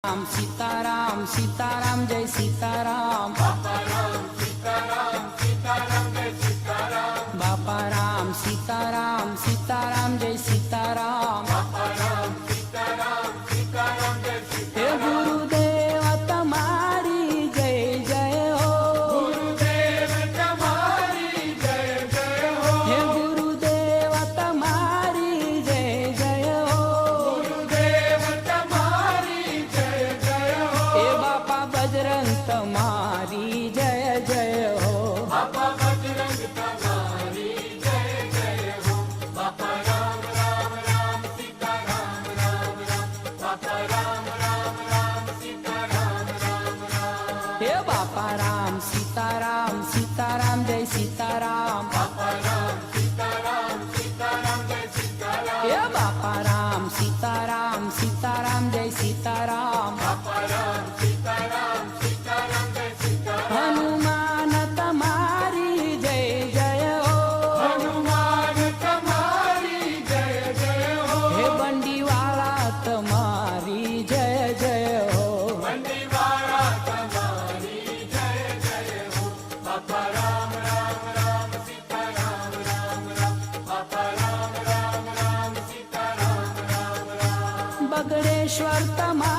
राम सीताराम सीताराम जय सीताराम बापा राम सीताराम सीताराम जय सीताराम बापा राम सीताराम सीताराम जय सीताराम बापा राम सीताराम सीताराम जय हे सीताराम गुरुदेव तुम्हारी जय जय हो गुरुदेव तुम्हारी जय जय हो हे गुरुदेव तुम्हारी जय जय हो गुरुदेव तुम्हारी जय जय हो हे बापा बजरंग तुम्हारी जय जय हो बापा बजरंग तुम्हारी जय जय हो बापा राम राम राम सीताराम राम राम बापा राम राम राम सीताराम राम राम हे बापा राम सीताराम सीताराम जय सीताराम बापा राम सीताराम सीताराम जय सीताराम हे बापा राम सीताराम सीताराम जय सीताराम बापा राम सीताराम सीताराम जय सीताराम हनुमान तुम्हारी जय जय हो हनुमान तुम्हारी जय जय हो हे बंडीवाला तुम्हारी जय जय हो बंदीवाला तुम्हारी जय जय हो बापा राम राम राम सीताराम राम राम बापा राम राम राम सीताराम राम राम बगड़ेश्वर तुम्हारी